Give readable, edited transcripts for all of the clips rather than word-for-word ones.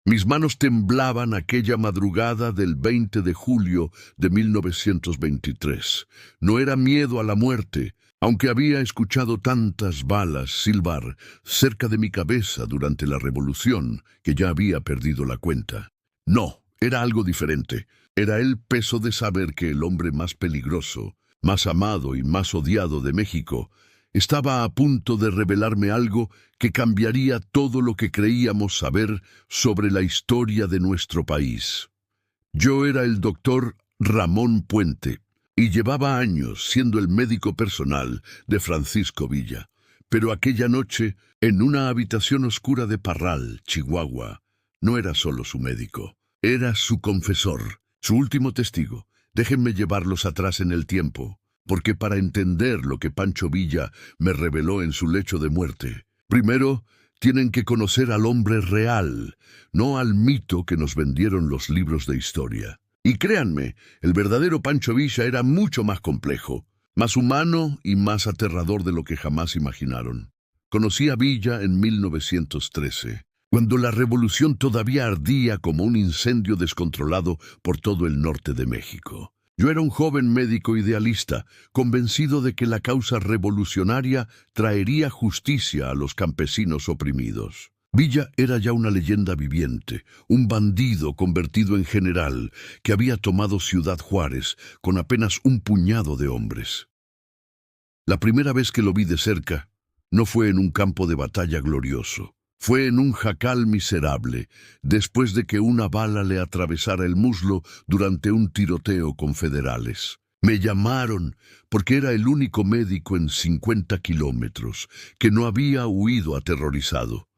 Mis manos temblaban aquella madrugada del 20 de julio de 1923. No era miedo a la muerte, aunque había escuchado tantas balas silbar cerca de mi cabeza durante la revolución que ya había perdido la cuenta. No, era algo diferente. Era el peso de saber que el hombre más peligroso, más amado y más odiado de México estaba a punto de revelarme algo que cambiaría todo lo que creíamos saber sobre la historia de nuestro país. Yo era el doctor Ramón Puente y llevaba años siendo el médico personal de Francisco Villa. Pero aquella noche, en una habitación oscura de Parral, Chihuahua, no era solo su médico, era su confesor, su último testigo. Déjenme llevarlos atrás en el tiempo, porque para entender lo que Pancho Villa me reveló en su lecho de muerte, primero tienen que conocer al hombre real, no al mito que nos vendieron los libros de historia. Y créanme, el verdadero Pancho Villa era mucho más complejo, más humano y más aterrador de lo que jamás imaginaron. Conocí a Villa en 1913, cuando la revolución todavía ardía como un incendio descontrolado por todo el norte de México. Yo era un joven médico idealista, convencido de que la causa revolucionaria traería justicia a los campesinos oprimidos. Villa era ya una leyenda viviente, un bandido convertido en general que había tomado Ciudad Juárez con apenas un puñado de hombres. La primera vez que lo vi de cerca no fue en un campo de batalla glorioso. Fue en un jacal miserable, después de que una bala le atravesara el muslo durante un tiroteo con federales. Me llamaron porque era el único médico en 50 kilómetros que no había huido aterrorizado.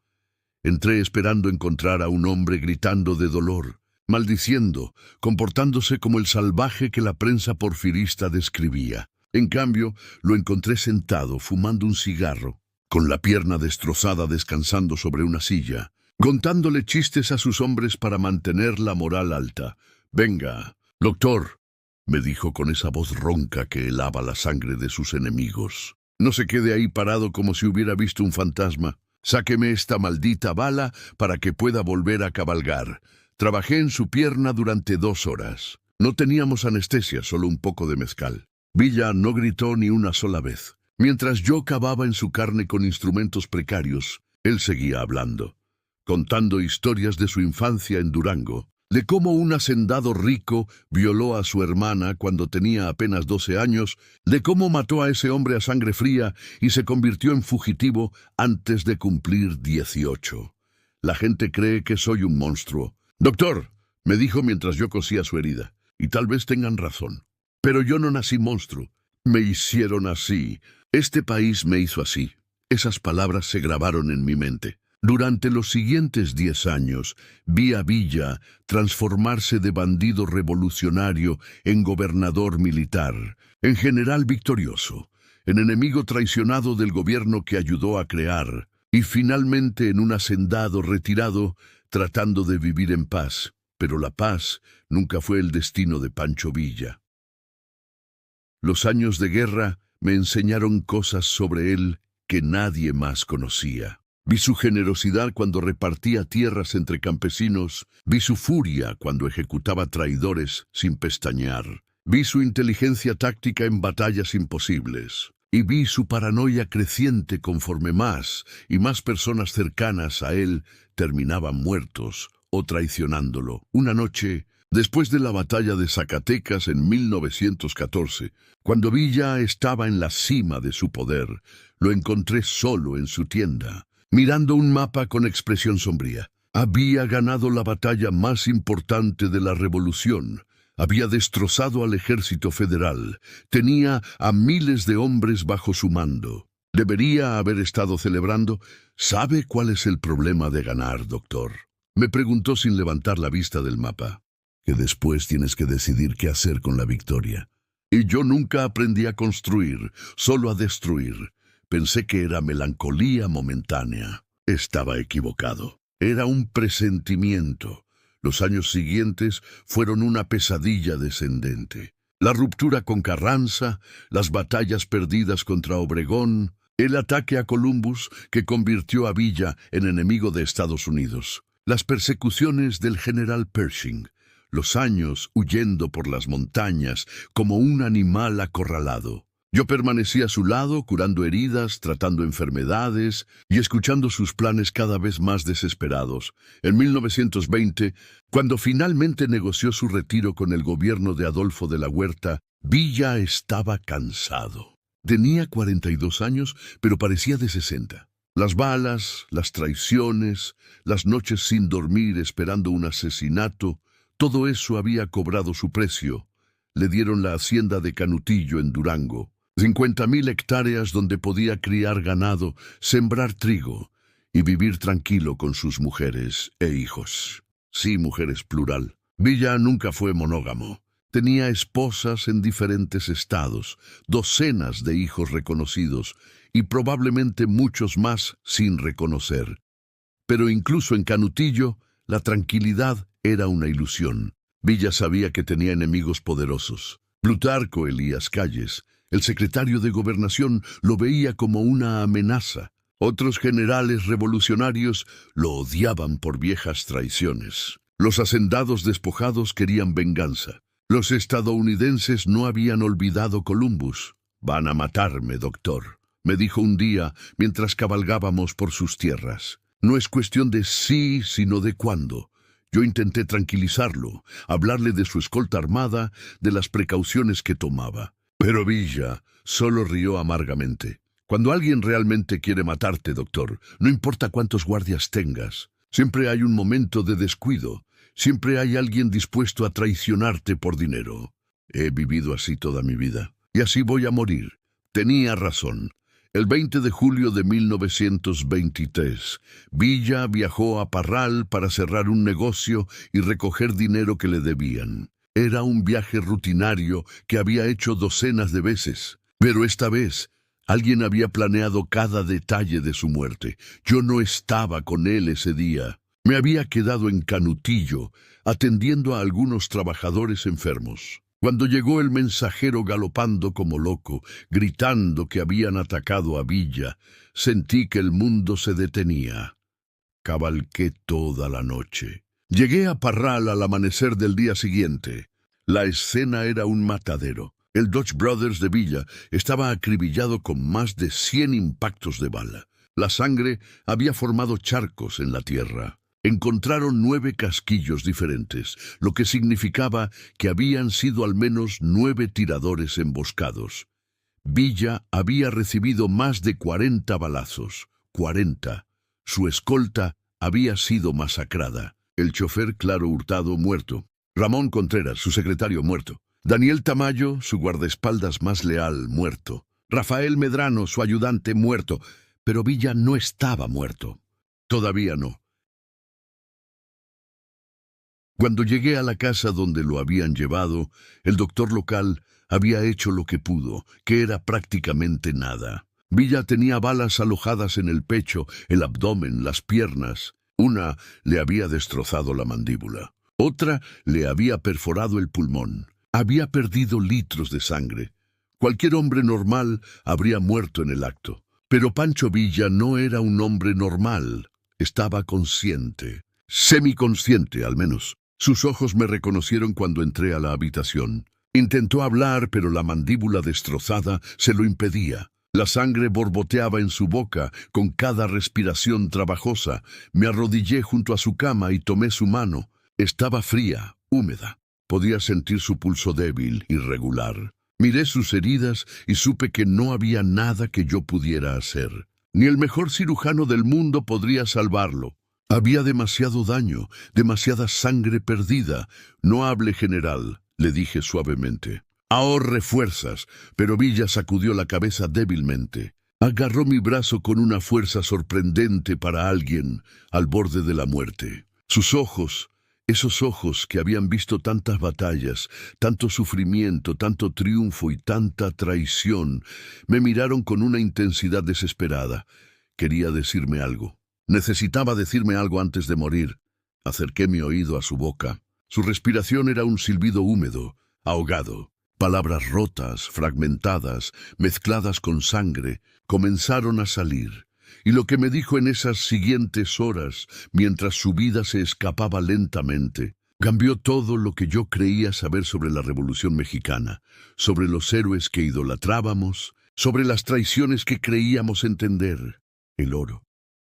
Entré esperando encontrar a un hombre gritando de dolor, maldiciendo, comportándose como el salvaje que la prensa porfirista describía. En cambio, lo encontré sentado, fumando un cigarro, con la pierna destrozada descansando sobre una silla, contándole chistes a sus hombres para mantener la moral alta. «Venga, doctor», me dijo con esa voz ronca que helaba la sangre de sus enemigos. «No se quede ahí parado como si hubiera visto un fantasma. Sáqueme esta maldita bala para que pueda volver a cabalgar. Trabajé en su pierna durante 2 horas. No teníamos anestesia, solo un poco de mezcal». Villa no gritó ni una sola vez. Mientras yo cavaba en su carne con instrumentos precarios, él seguía hablando, contando historias de su infancia en Durango, de cómo un hacendado rico violó a su hermana cuando tenía apenas 12 años, de cómo mató a ese hombre a sangre fría y se convirtió en fugitivo antes de cumplir 18. La gente cree que soy un monstruo. «Doctor», me dijo mientras yo cosía su herida, y tal vez tengan razón. Pero yo no nací monstruo. Me hicieron así. Este país me hizo así. Esas palabras se grabaron en mi mente. Durante los siguientes 10 años, vi a Villa transformarse de bandido revolucionario en gobernador militar, en general victorioso, en enemigo traicionado del gobierno que ayudó a crear, y finalmente en un hacendado retirado tratando de vivir en paz. Pero la paz nunca fue el destino de Pancho Villa. Los años de guerra me enseñaron cosas sobre él que nadie más conocía. Vi su generosidad cuando repartía tierras entre campesinos, vi su furia cuando ejecutaba traidores sin pestañear, vi su inteligencia táctica en batallas imposibles, y vi su paranoia creciente conforme más y más personas cercanas a él terminaban muertos o traicionándolo. Una noche, después de la batalla de Zacatecas en 1914, cuando Villa estaba en la cima de su poder, lo encontré solo en su tienda, mirando un mapa con expresión sombría. Había ganado la batalla más importante de la revolución, había destrozado al ejército federal, tenía a miles de hombres bajo su mando. Debería haber estado celebrando. ¿Sabe cuál es el problema de ganar, doctor?, me preguntó sin levantar la vista del mapa. Que después tienes que decidir qué hacer con la victoria. Y yo nunca aprendí a construir, solo a destruir. Pensé que era melancolía momentánea. Estaba equivocado. Era un presentimiento. Los años siguientes fueron una pesadilla descendente. La ruptura con Carranza, las batallas perdidas contra Obregón, el ataque a Columbus que convirtió a Villa en enemigo de Estados Unidos. Las persecuciones del general Pershing, los años huyendo por las montañas como un animal acorralado. Yo permanecí a su lado, curando heridas, tratando enfermedades y escuchando sus planes cada vez más desesperados. En 1920, cuando finalmente negoció su retiro con el gobierno de Adolfo de la Huerta, Villa estaba cansado. Tenía 42 años, pero parecía de 60. Las balas, las traiciones, las noches sin dormir esperando un asesinato, todo eso había cobrado su precio. Le dieron la hacienda de Canutillo en Durango. 50.000 hectáreas donde podía criar ganado, sembrar trigo y vivir tranquilo con sus mujeres e hijos. Sí, mujeres plural. Villa nunca fue monógamo. Tenía esposas en diferentes estados, docenas de hijos reconocidos y probablemente muchos más sin reconocer. Pero incluso en Canutillo, la tranquilidad era una ilusión. Villa sabía que tenía enemigos poderosos. Plutarco Elías Calles, el secretario de Gobernación, lo veía como una amenaza. Otros generales revolucionarios lo odiaban por viejas traiciones. Los hacendados despojados querían venganza. Los estadounidenses no habían olvidado Columbus. «Van a matarme, doctor», me dijo un día mientras cabalgábamos por sus tierras. No es cuestión de sí, sino de cuándo. Yo intenté tranquilizarlo, hablarle de su escolta armada, de las precauciones que tomaba. Pero Villa solo rió amargamente. Cuando alguien realmente quiere matarte, doctor, no importa cuántos guardias tengas. Siempre hay un momento de descuido. Siempre hay alguien dispuesto a traicionarte por dinero. He vivido así toda mi vida. Y así voy a morir. Tenía razón. El 20 de julio de 1923, Villa viajó a Parral para cerrar un negocio y recoger dinero que le debían. Era un viaje rutinario que había hecho docenas de veces, pero esta vez alguien había planeado cada detalle de su muerte. Yo no estaba con él ese día. Me había quedado en Canutillo, atendiendo a algunos trabajadores enfermos. Cuando llegó el mensajero galopando como loco, gritando que habían atacado a Villa, sentí que el mundo se detenía. Cabalgué toda la noche. Llegué a Parral al amanecer del día siguiente. La escena era un matadero. El Dodge Brothers de Villa estaba acribillado con más de 100 impactos de bala. La sangre había formado charcos en la tierra. Encontraron 9 casquillos diferentes, lo que significaba que habían sido al menos 9 tiradores emboscados. Villa había recibido más de 40 balazos. 40. Su escolta había sido masacrada. El chofer Claro Hurtado muerto. Ramón Contreras, su secretario, muerto. Daniel Tamayo, su guardaespaldas más leal, muerto. Rafael Medrano, su ayudante, muerto. Pero Villa no estaba muerto. Todavía no. Cuando llegué a la casa donde lo habían llevado, el doctor local había hecho lo que pudo, que era prácticamente nada. Villa tenía balas alojadas en el pecho, el abdomen, las piernas. Una le había destrozado la mandíbula. Otra le había perforado el pulmón. Había perdido litros de sangre. Cualquier hombre normal habría muerto en el acto. Pero Pancho Villa no era un hombre normal. Estaba consciente. Semiconsciente, al menos. Sus ojos me reconocieron cuando entré a la habitación. Intentó hablar, pero la mandíbula destrozada se lo impedía. La sangre borboteaba en su boca con cada respiración trabajosa. Me arrodillé junto a su cama y tomé su mano. Estaba fría, húmeda. Podía sentir su pulso débil, irregular. Miré sus heridas y supe que no había nada que yo pudiera hacer. Ni el mejor cirujano del mundo podría salvarlo. Había demasiado daño, demasiada sangre perdida. No hable, general, le dije suavemente. Ahorre fuerzas, pero Villa sacudió la cabeza débilmente. Agarró mi brazo con una fuerza sorprendente para alguien al borde de la muerte. Sus ojos, esos ojos que habían visto tantas batallas, tanto sufrimiento, tanto triunfo y tanta traición, me miraron con una intensidad desesperada. Quería decirme algo. Necesitaba decirme algo antes de morir. Acerqué mi oído a su boca. Su respiración era un silbido húmedo, ahogado. Palabras rotas, fragmentadas, mezcladas con sangre, comenzaron a salir. y lo que me dijo en esas siguientes horas, mientras su vida se escapaba lentamente, cambió todo lo que yo creía saber sobre la Revolución Mexicana, sobre los héroes que idolatrábamos, sobre las traiciones que creíamos entender. El oro,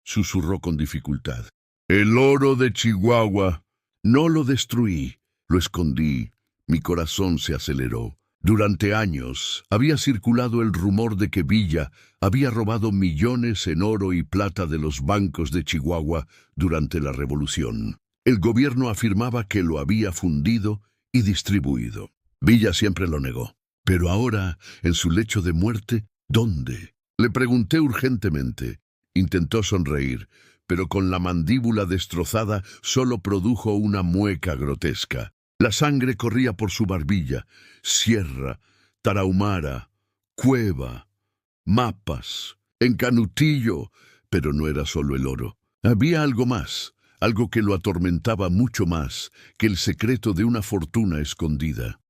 susurró con dificultad. El oro de Chihuahua. No lo destruí, lo escondí. Mi corazón se aceleró. Durante años había circulado el rumor de que Villa había robado millones en oro y plata de los bancos de Chihuahua durante la Revolución. El gobierno afirmaba que lo había fundido y distribuido. Villa siempre lo negó. Pero ahora, en su lecho de muerte, ¿dónde? Le pregunté urgentemente. Intentó sonreír, pero con la mandíbula destrozada solo produjo una mueca grotesca. La sangre corría por su barbilla. Sierra, Tarahumara, Cueva, Mapas, en Canutillo. Pero no era solo el oro. Había algo más, algo que lo atormentaba mucho más que el secreto de una fortuna escondida.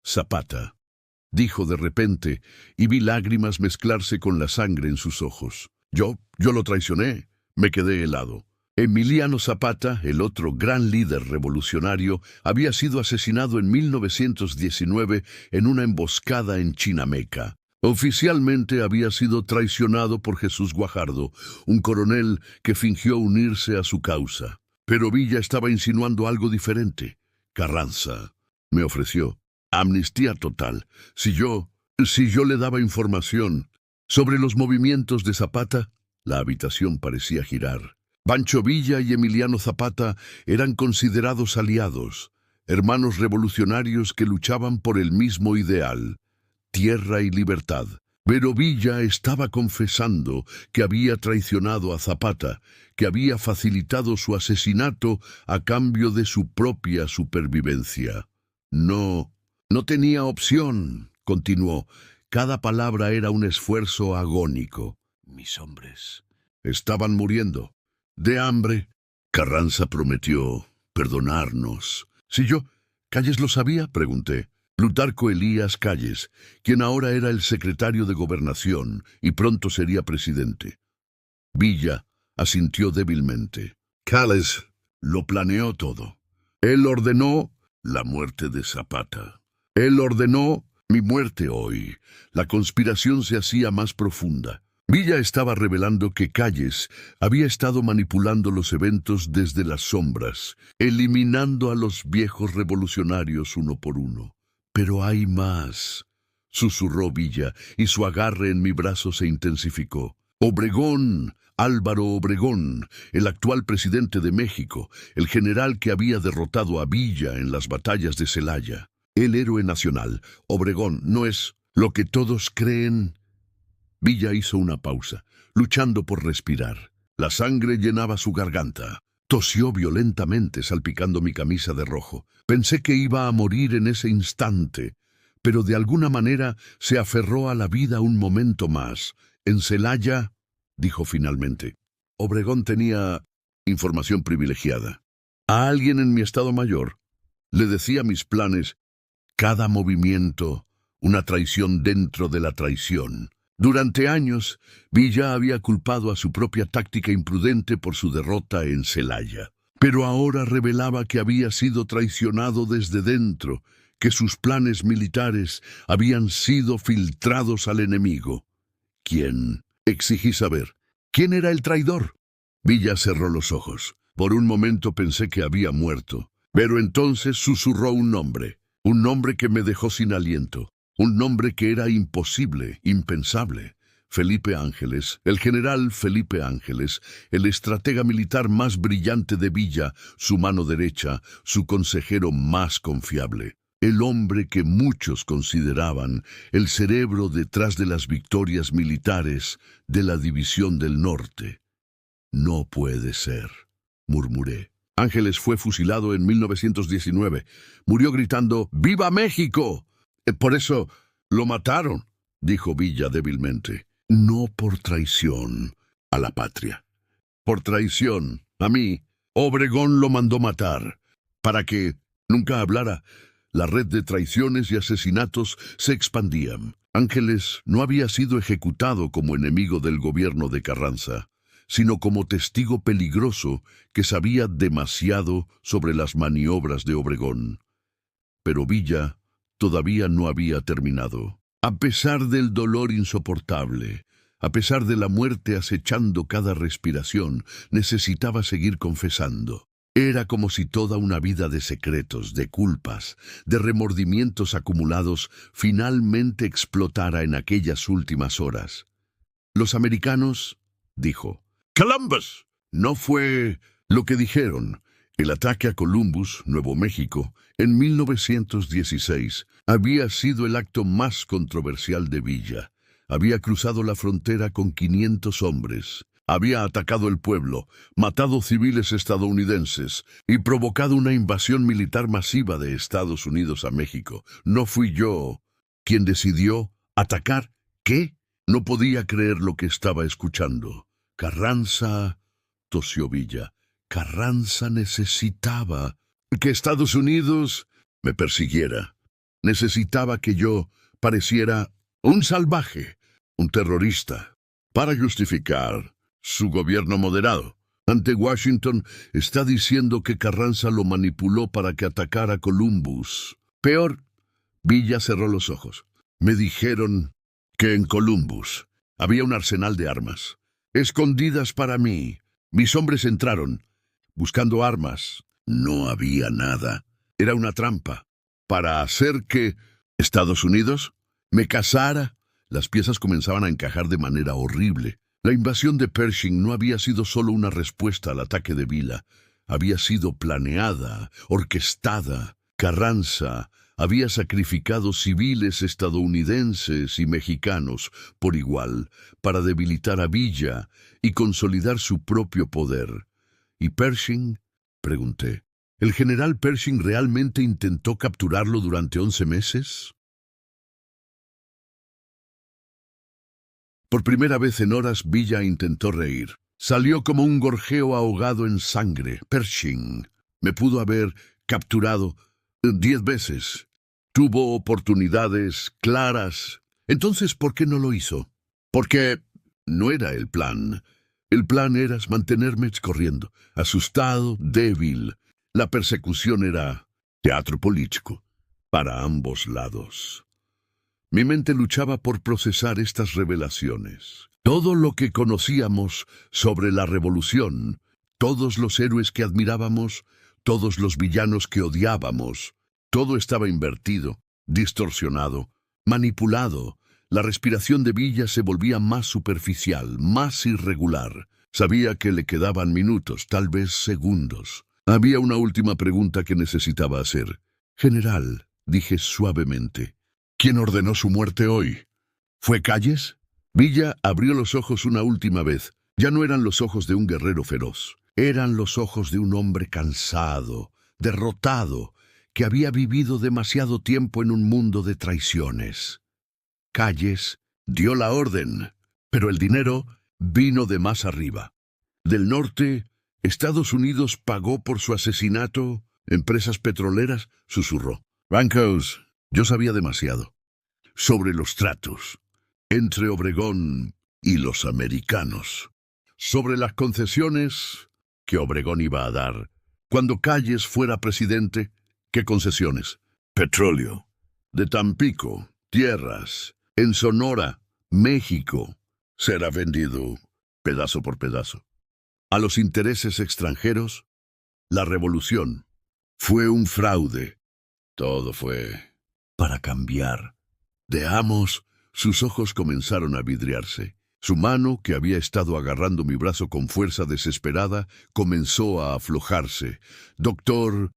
Zapata, dijo de repente, y vi lágrimas mezclarse con la sangre en sus ojos. Yo lo traicioné. Me quedé helado. Emiliano Zapata, el otro gran líder revolucionario, había sido asesinado en 1919 en una emboscada en Chinameca. Oficialmente había sido traicionado por Jesús Guajardo, un coronel que fingió unirse a su causa. Pero Villa estaba insinuando algo diferente. Carranza me ofreció amnistía total si yo le daba información sobre los movimientos de Zapata. La habitación parecía girar. Pancho Villa y Emiliano Zapata eran considerados aliados, hermanos revolucionarios que luchaban por el mismo ideal, tierra y libertad. Pero Villa estaba confesando que había traicionado a Zapata, que había facilitado su asesinato a cambio de su propia supervivencia. No tenía opción, continuó. Cada palabra era un esfuerzo agónico. Mis hombres estaban muriendo. De hambre. Carranza prometió perdonarnos. Si yo... ¿Calles lo sabía?, pregunté. Plutarco Elías Calles, quien ahora era el secretario de Gobernación y pronto sería presidente. Villa asintió débilmente. Calles lo planeó todo. Él ordenó la muerte de Zapata. Él ordenó mi muerte hoy. La conspiración se hacía más profunda. Villa estaba revelando que Calles había estado manipulando los eventos desde las sombras, eliminando a los viejos revolucionarios uno por uno. Pero hay más, susurró Villa, y su agarre en mi brazo se intensificó. Obregón, Álvaro Obregón, el actual presidente de México, el general que había derrotado a Villa en las batallas de Celaya. El héroe nacional, Obregón, no es lo que todos creen. Villa hizo una pausa, luchando por respirar. La sangre llenaba su garganta. Tosió violentamente, salpicando mi camisa de rojo. Pensé que iba a morir en ese instante, pero de alguna manera se aferró a la vida un momento más. En Celaya, dijo finalmente. Obregón tenía información privilegiada. A alguien en mi Estado Mayor le decía mis planes, cada movimiento, una traición dentro de la traición. Durante años, Villa había culpado a su propia táctica imprudente por su derrota en Celaya. Pero ahora revelaba que había sido traicionado desde dentro, que sus planes militares habían sido filtrados al enemigo. ¿Quién? Exigí saber. ¿Quién era el traidor? Villa cerró los ojos. Por un momento pensé que había muerto, pero entonces susurró un nombre que me dejó sin aliento. Un nombre que era imposible, impensable. Felipe Ángeles, el general Felipe Ángeles, el estratega militar más brillante de Villa, su mano derecha, su consejero más confiable. El hombre que muchos consideraban el cerebro detrás de las victorias militares de la División del Norte. No puede ser, murmuré. Ángeles fue fusilado en 1919. Murió gritando ¡Viva México! Por eso lo mataron, dijo Villa débilmente. No por traición a la patria. Por traición a mí, Obregón lo mandó matar. Para que nunca hablara, la red de traiciones y asesinatos se expandía. Ángeles no había sido ejecutado como enemigo del gobierno de Carranza. sino como testigo peligroso que sabía demasiado sobre las maniobras de Obregón. Pero Villa todavía no había terminado. A pesar del dolor insoportable, a pesar de la muerte acechando cada respiración, necesitaba seguir confesando. Era como si toda una vida de secretos, de culpas, de remordimientos acumulados finalmente explotara en aquellas últimas horas. Los americanos, dijo, Columbus, no fue lo que dijeron. El ataque a Columbus, Nuevo México, en 1916, había sido el acto más controversial de Villa. Había cruzado la frontera con 500 hombres. Había atacado el pueblo, matado civiles estadounidenses y provocado una invasión militar masiva de Estados Unidos a México. ¿No fui yo quien decidió atacar? ¿Qué? No podía creer lo que estaba escuchando. Carranza, tosió Villa. Carranza necesitaba que Estados Unidos me persiguiera. Necesitaba que yo pareciera un salvaje, un terrorista, para justificar su gobierno moderado. Ante Washington está diciendo que Carranza lo manipuló para que atacara Columbus. Peor, Villa cerró los ojos. Me dijeron que en Columbus había un arsenal de armas, escondidas para mí. Mis hombres entraron, buscando armas. No había nada. Era una trampa, para hacer que Estados Unidos me casara. Las piezas comenzaban a encajar de manera horrible. La invasión de Pershing no había sido solo una respuesta al ataque de Villa. Había sido planeada, orquestada. Carranza había sacrificado civiles estadounidenses y mexicanos por igual para debilitar a Villa y consolidar su propio poder. ¿Y Pershing? Pregunté. ¿El general Pershing realmente intentó capturarlo durante 11 meses? Por primera vez en horas, Villa intentó reír. Salió como un gorjeo ahogado en sangre. Pershing me pudo haber capturado 10 veces. Tuvo oportunidades claras. Entonces, ¿por qué no lo hizo? Porque no era el plan. El plan era mantenerme corriendo, asustado, débil. La persecución era teatro político para ambos lados. Mi mente luchaba por procesar estas revelaciones. Todo lo que conocíamos sobre la revolución, todos los héroes que admirábamos, todos los villanos que odiábamos, todo estaba invertido, distorsionado, manipulado. La respiración de Villa se volvía más superficial, más irregular. Sabía que le quedaban minutos, tal vez segundos. Había una última pregunta que necesitaba hacer. General, dije suavemente, ¿quién ordenó su muerte hoy? ¿Fue Calles? Villa abrió los ojos una última vez. Ya no eran los ojos de un guerrero feroz. Eran los ojos de un hombre cansado, derrotado, que había vivido demasiado tiempo en un mundo de traiciones. Calles dio la orden, pero el dinero vino de más arriba. Del norte, Estados Unidos pagó por su asesinato. Empresas petroleras, susurró. Bancos, yo sabía demasiado sobre los tratos entre Obregón y los americanos, sobre las concesiones que Obregón iba a dar cuando Calles fuera presidente. ¿Qué concesiones? Petróleo. De Tampico, tierras. En Sonora, México, será vendido pedazo por pedazo. A los intereses extranjeros, la revolución fue un fraude. Todo fue para cambiar. De Amos, sus ojos comenzaron a vidriarse. Su mano, que había estado agarrando mi brazo con fuerza desesperada, comenzó a aflojarse. Doctor,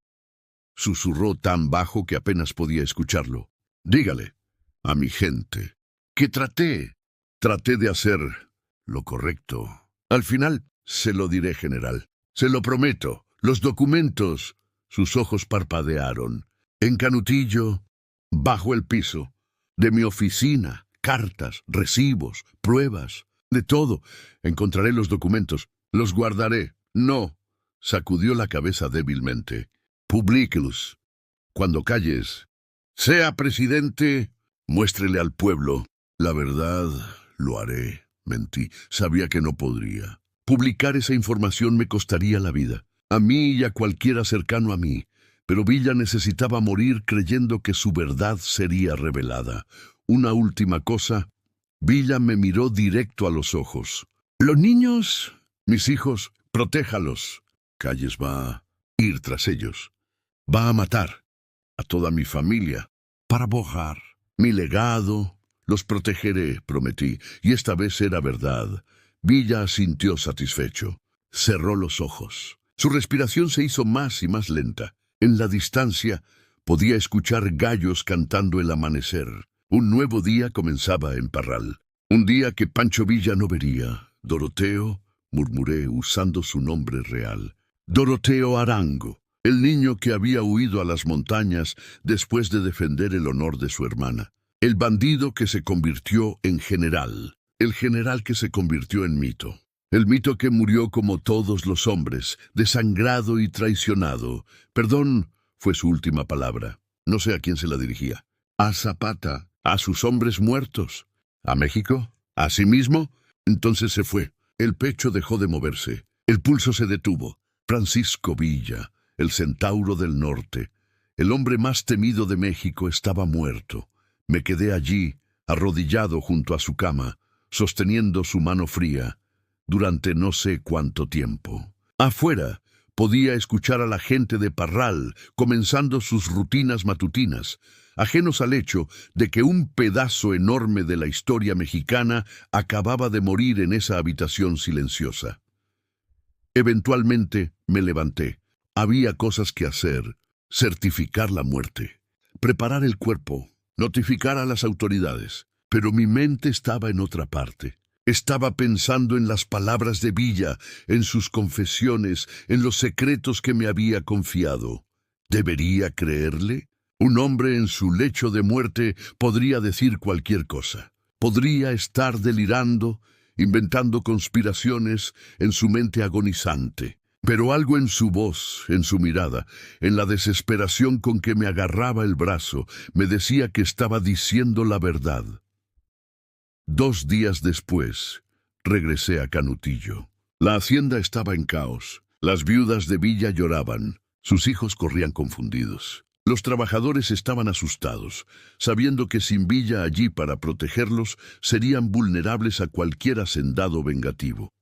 susurró tan bajo que apenas podía escucharlo. Dígale a mi gente que traté de hacer lo correcto. Al final, se lo diré, general. Se lo prometo. Los documentos. Sus ojos parpadearon. En Canutillo, bajo el piso, de mi oficina, cartas, recibos, pruebas, de todo. Encontraré los documentos. Los guardaré. No. Sacudió la cabeza débilmente. Publíquelos. Cuando Calles sea presidente, muéstrele al pueblo. La verdad, lo haré. Mentí. Sabía que no podría. Publicar esa información me costaría la vida, a mí y a cualquiera cercano a mí, pero Villa necesitaba morir creyendo que su verdad sería revelada. Una última cosa, Villa me miró directo a los ojos. Los niños, mis hijos, protéjalos. Calles va a ir tras ellos. Va a matar a toda mi familia para borrar mi legado. Los protegeré, prometí, y esta vez era verdad. Villa asintió satisfecho. Cerró los ojos. Su respiración se hizo más y más lenta. En la distancia podía escuchar gallos cantando el amanecer. Un nuevo día comenzaba en Parral. Un día que Pancho Villa no vería. Doroteo, murmuré usando su nombre real. Doroteo Arango, el niño que había huido a las montañas después de defender el honor de su hermana. El bandido que se convirtió en general. El general que se convirtió en mito. El mito que murió como todos los hombres, desangrado y traicionado. Perdón fue su última palabra. No sé a quién se la dirigía. A Zapata, a sus hombres muertos. ¿A México? ¿A sí mismo? Entonces se fue. El pecho dejó de moverse. El pulso se detuvo. Francisco Villa, el centauro del norte, el hombre más temido de México, estaba muerto. Me quedé allí, arrodillado junto a su cama, sosteniendo su mano fría, durante no sé cuánto tiempo. Afuera, podía escuchar a la gente de Parral comenzando sus rutinas matutinas, ajenos al hecho de que un pedazo enorme de la historia mexicana acababa de morir en esa habitación silenciosa. Eventualmente me levanté. Había cosas que hacer: certificar la muerte, preparar el cuerpo, notificar a las autoridades. Pero mi mente estaba en otra parte. Estaba pensando en las palabras de Villa, en sus confesiones, en los secretos que me había confiado. ¿Debería creerle? Un hombre en su lecho de muerte podría decir cualquier cosa. Podría estar delirando, inventando conspiraciones en su mente agonizante. Pero algo en su voz, en su mirada, en la desesperación con que me agarraba el brazo, me decía que estaba diciendo la verdad. 2 días después, regresé a Canutillo. La hacienda estaba en caos. Las viudas de Villa lloraban. Sus hijos corrían confundidos. Los trabajadores estaban asustados, sabiendo que sin Villa allí para protegerlos, serían vulnerables a cualquier hacendado vengativo.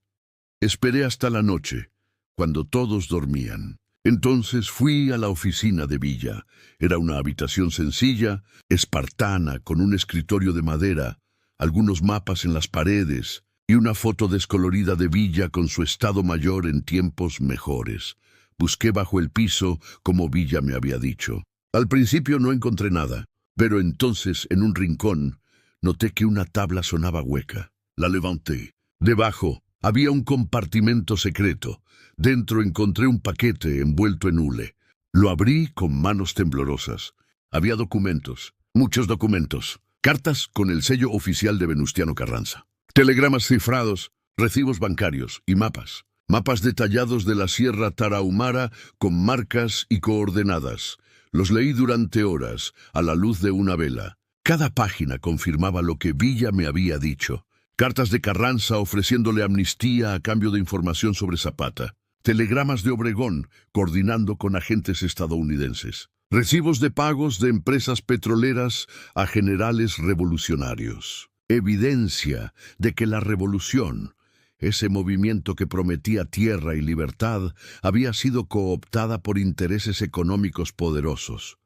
Esperé hasta la noche, cuando todos dormían. Entonces fui a la oficina de Villa. Era una habitación sencilla, espartana, con un escritorio de madera, algunos mapas en las paredes y una foto descolorida de Villa con su estado mayor en tiempos mejores. Busqué bajo el piso, como Villa me había dicho. Al principio no encontré nada, pero entonces, en un rincón, noté que una tabla sonaba hueca. La levanté. Debajo había un compartimento secreto. Dentro encontré un paquete envuelto en hule. Lo abrí con manos temblorosas. Había documentos, muchos documentos. Cartas con el sello oficial de Venustiano Carranza. Telegramas cifrados, recibos bancarios y mapas. Mapas detallados de la Sierra Tarahumara con marcas y coordenadas. Los leí durante horas, a la luz de una vela. Cada página confirmaba lo que Villa me había dicho. Cartas de Carranza ofreciéndole amnistía a cambio de información sobre Zapata. Telegramas de Obregón, coordinando con agentes estadounidenses. Recibos de pagos de empresas petroleras a generales revolucionarios. Evidencia de que la revolución, ese movimiento que prometía tierra y libertad, había sido cooptada por intereses económicos poderosos.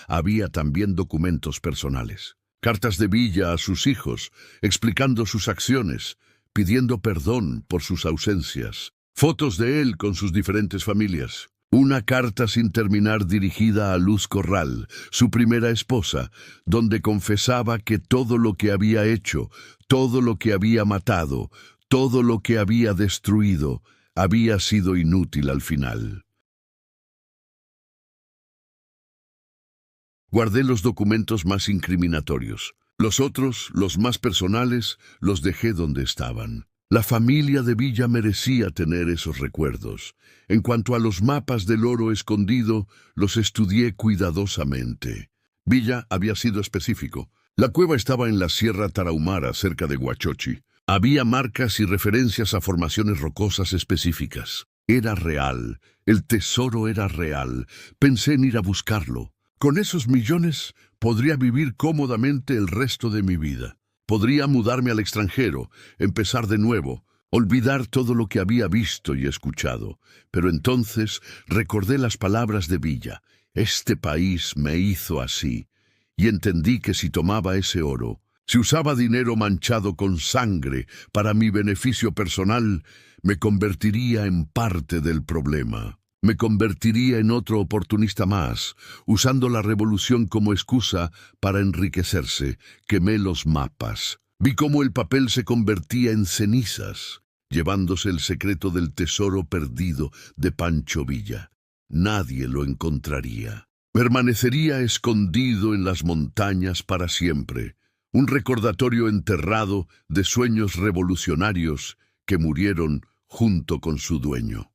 Había también documentos personales. Cartas de Villa a sus hijos, explicando sus acciones, pidiendo perdón por sus ausencias. Fotos de él con sus diferentes familias. Una carta sin terminar dirigida a Luz Corral, su primera esposa, donde confesaba que todo lo que había hecho, todo lo que había matado, todo lo que había destruido, había sido inútil al final. Guardé los documentos más incriminatorios. Los otros, los más personales, los dejé donde estaban. La familia de Villa merecía tener esos recuerdos. En cuanto a los mapas del oro escondido, los estudié cuidadosamente. Villa había sido específico. La cueva estaba en la Sierra Tarahumara, cerca de Huachochi. Había marcas y referencias a formaciones rocosas específicas. Era real, el tesoro era real. Pensé en ir a buscarlo. Con esos millones podría vivir cómodamente el resto de mi vida. Podría mudarme al extranjero, empezar de nuevo, olvidar todo lo que había visto y escuchado. Pero entonces recordé las palabras de Villa. Este país me hizo así. Y entendí que si tomaba ese oro, si usaba dinero manchado con sangre para mi beneficio personal, me convertiría en parte del problema. Me convertiría en otro oportunista más, usando la revolución como excusa para enriquecerse. Quemé los mapas. Vi cómo el papel se convertía en cenizas, llevándose el secreto del tesoro perdido de Pancho Villa. Nadie lo encontraría. Permanecería escondido en las montañas para siempre, un recordatorio enterrado de sueños revolucionarios que murieron junto con su dueño.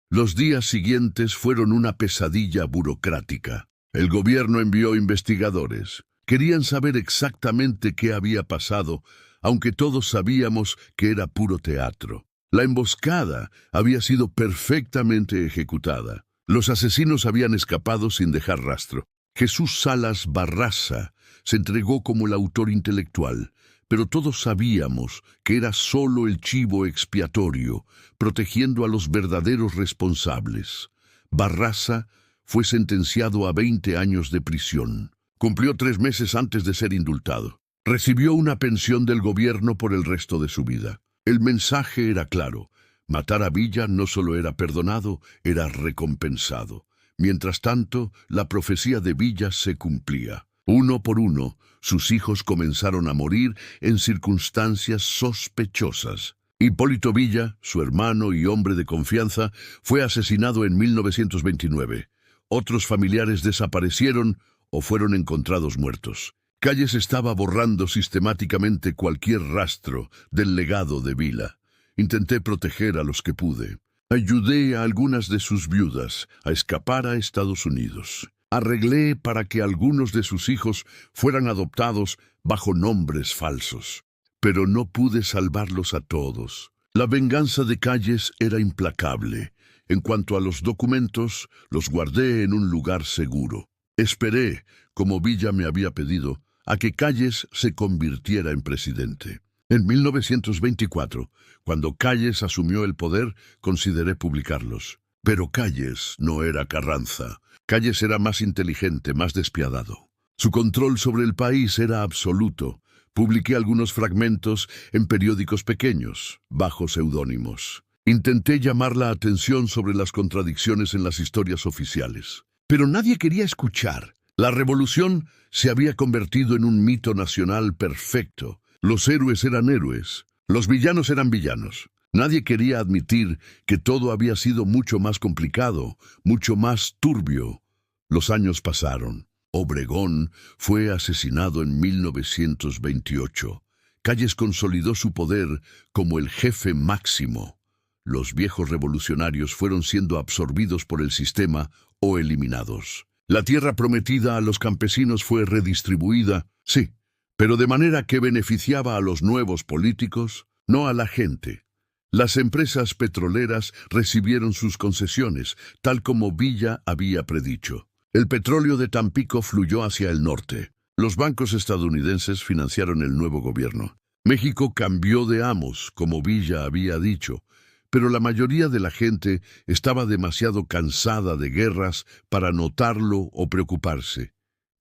Los días siguientes fueron una pesadilla burocrática. El gobierno envió investigadores. Querían saber exactamente qué había pasado, aunque todos sabíamos que era puro teatro. La emboscada había sido perfectamente ejecutada. Los asesinos habían escapado sin dejar rastro. Jesús Salas Barraza se entregó como el autor intelectual, pero todos sabíamos que era solo el chivo expiatorio, protegiendo a los verdaderos responsables. Barraza fue sentenciado a 20 años de prisión. Cumplió 3 meses antes de ser indultado. Recibió una pensión del gobierno por el resto de su vida. El mensaje era claro. Matar a Villa no solo era perdonado, era recompensado. Mientras tanto, la profecía de Villa se cumplía. Uno por uno, sus hijos comenzaron a morir en circunstancias sospechosas. Hipólito Villa, su hermano y hombre de confianza, fue asesinado en 1929. Otros familiares desaparecieron o fueron encontrados muertos. Calles estaba borrando sistemáticamente cualquier rastro del legado de Villa. Intenté proteger a los que pude. Ayudé a algunas de sus viudas a escapar a Estados Unidos. Arreglé para que algunos de sus hijos fueran adoptados bajo nombres falsos. Pero no pude salvarlos a todos. La venganza de Calles era implacable. En cuanto a los documentos, los guardé en un lugar seguro. Esperé, como Villa me había pedido, a que Calles se convirtiera en presidente. En 1924, cuando Calles asumió el poder, consideré publicarlos. Pero Calles no era Carranza. Calles era más inteligente, más despiadado. Su control sobre el país era absoluto. Publiqué algunos fragmentos en periódicos pequeños, bajo seudónimos. Intenté llamar la atención sobre las contradicciones en las historias oficiales. Pero nadie quería escuchar. La revolución se había convertido en un mito nacional perfecto. Los héroes eran héroes, los villanos eran villanos. Nadie quería admitir que todo había sido mucho más complicado, mucho más turbio. Los años pasaron. Obregón fue asesinado en 1928. Calles consolidó su poder como el jefe máximo. Los viejos revolucionarios fueron siendo absorbidos por el sistema o eliminados. La tierra prometida a los campesinos fue redistribuida, sí, pero de manera que beneficiaba a los nuevos políticos, no a la gente. Las empresas petroleras recibieron sus concesiones, tal como Villa había predicho. El petróleo de Tampico fluyó hacia el norte. Los bancos estadounidenses financiaron el nuevo gobierno. México cambió de amos, como Villa había dicho, pero la mayoría de la gente estaba demasiado cansada de guerras para notarlo o preocuparse.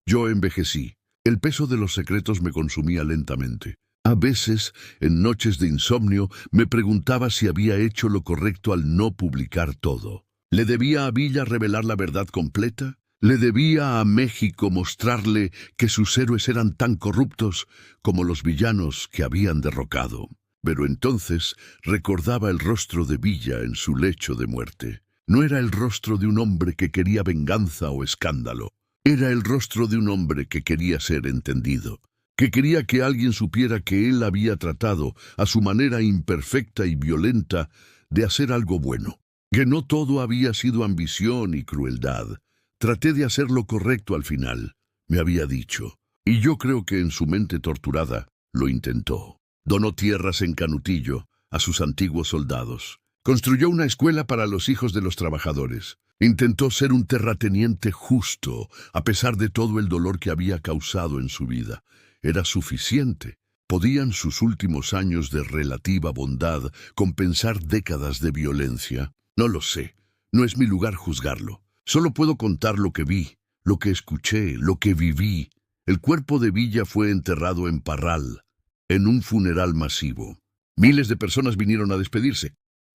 Yo envejecí. El peso de los secretos me consumía lentamente. A veces, en noches de insomnio, me preguntaba si había hecho lo correcto al no publicar todo. ¿Le debía a Villa revelar la verdad completa? ¿Le debía a México mostrarle que sus héroes eran tan corruptos como los villanos que habían derrocado? Pero entonces recordaba el rostro de Villa en su lecho de muerte. No era el rostro de un hombre que quería venganza o escándalo. Era el rostro de un hombre que quería ser entendido, que quería que alguien supiera que él había tratado, a su manera imperfecta y violenta, de hacer algo bueno, que no todo había sido ambición y crueldad. Traté de hacer lo correcto al final, me había dicho, y yo creo que en su mente torturada lo intentó. Donó tierras en Canutillo a sus antiguos soldados. Construyó una escuela para los hijos de los trabajadores. Intentó ser un terrateniente justo, a pesar de todo el dolor que había causado en su vida. Era suficiente. ¿Podían sus últimos años de relativa bondad compensar décadas de violencia? No lo sé. No es mi lugar juzgarlo. Solo puedo contar lo que vi, lo que escuché, lo que viví. El cuerpo de Villa fue enterrado en Parral, en un funeral masivo. Miles de personas vinieron a despedirse.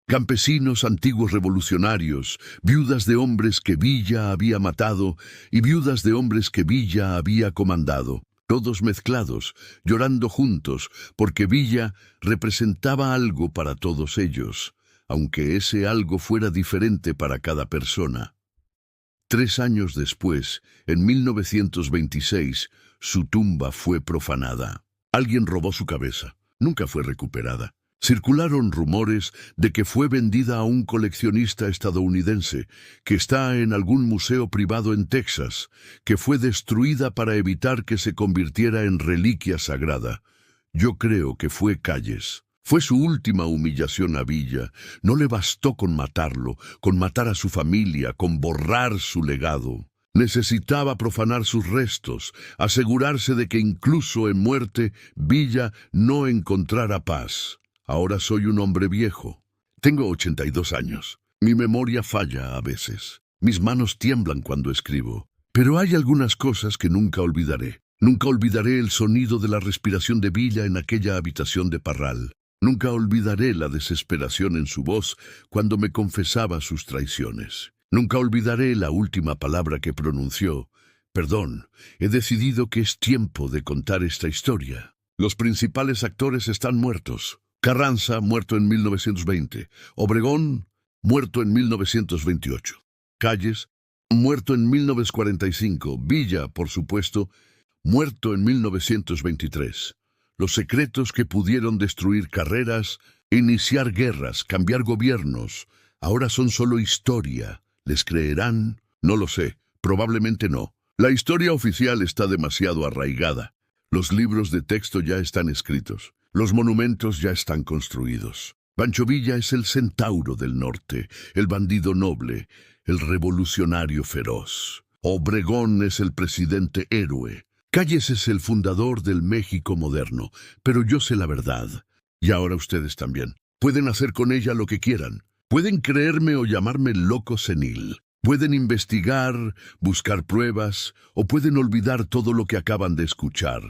Campesinos, antiguos revolucionarios, viudas de hombres que Villa había matado y viudas de hombres que Villa había comandado. Todos mezclados, llorando juntos, porque Villa representaba algo para todos ellos, aunque ese algo fuera diferente para cada persona. 3 años después, en 1926, su tumba fue profanada. Alguien robó su cabeza. Nunca fue recuperada. Circularon rumores de que fue vendida a un coleccionista estadounidense, que está en algún museo privado en Texas, que fue destruida para evitar que se convirtiera en reliquia sagrada. Yo creo que fue Calles. Fue su última humillación a Villa. No le bastó con matarlo, con matar a su familia, con borrar su legado. Necesitaba profanar sus restos, asegurarse de que incluso en muerte Villa no encontrara paz. Ahora soy un hombre viejo. Tengo 82 años. Mi memoria falla a veces. Mis manos tiemblan cuando escribo. Pero hay algunas cosas que nunca olvidaré. Nunca olvidaré el sonido de la respiración de Villa en aquella habitación de Parral. Nunca olvidaré la desesperación en su voz cuando me confesaba sus traiciones. Nunca olvidaré la última palabra que pronunció. Perdón, he decidido que es tiempo de contar esta historia. Los principales actores están muertos. Carranza, muerto en 1920. Obregón, muerto en 1928. Calles, muerto en 1945. Villa, por supuesto, muerto en 1923. Los secretos que pudieron destruir carreras, iniciar guerras, cambiar gobiernos, ahora son solo historia. ¿Les creerán? No lo sé. Probablemente no. La historia oficial está demasiado arraigada. Los libros de texto ya están escritos. Los monumentos ya están construidos. Pancho Villa es el centauro del norte, el bandido noble, el revolucionario feroz. Obregón es el presidente héroe. Calles es el fundador del México moderno, pero yo sé la verdad. Y ahora ustedes también. Pueden hacer con ella lo que quieran. Pueden creerme o llamarme loco senil. Pueden investigar, buscar pruebas, o pueden olvidar todo lo que acaban de escuchar.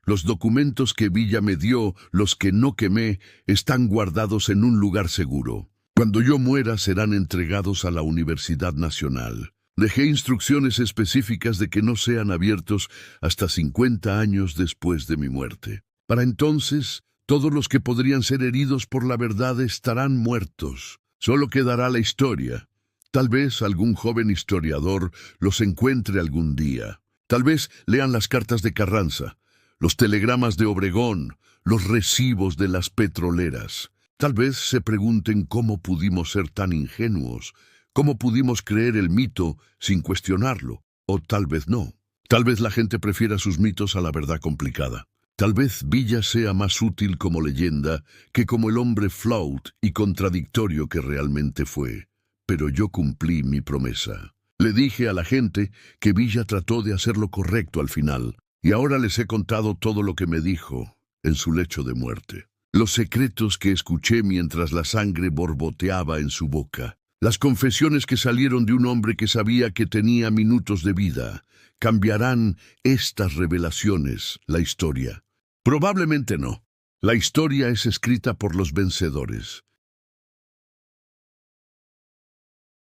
Los documentos que Villa me dio, los que no quemé, están guardados en un lugar seguro. Cuando yo muera serán entregados a la Universidad Nacional. Dejé instrucciones específicas de que no sean abiertos hasta 50 años después de mi muerte. Para entonces, todos los que podrían ser heridos por la verdad estarán muertos. Solo quedará la historia. Tal vez algún joven historiador los encuentre algún día. Tal vez lean las cartas de Carranza, los telegramas de Obregón, los recibos de las petroleras. Tal vez se pregunten cómo pudimos ser tan ingenuos, cómo pudimos creer el mito sin cuestionarlo, o tal vez no. Tal vez la gente prefiera sus mitos a la verdad complicada. Tal vez Villa sea más útil como leyenda que como el hombre flaut y contradictorio que realmente fue. Pero yo cumplí mi promesa. Le dije a la gente que Villa trató de hacer lo correcto al final, y ahora les he contado todo lo que me dijo en su lecho de muerte. Los secretos que escuché mientras la sangre borboteaba en su boca. Las confesiones que salieron de un hombre que sabía que tenía minutos de vida. ¿Cambiarán estas revelaciones la historia? Probablemente no. La historia es escrita por los vencedores.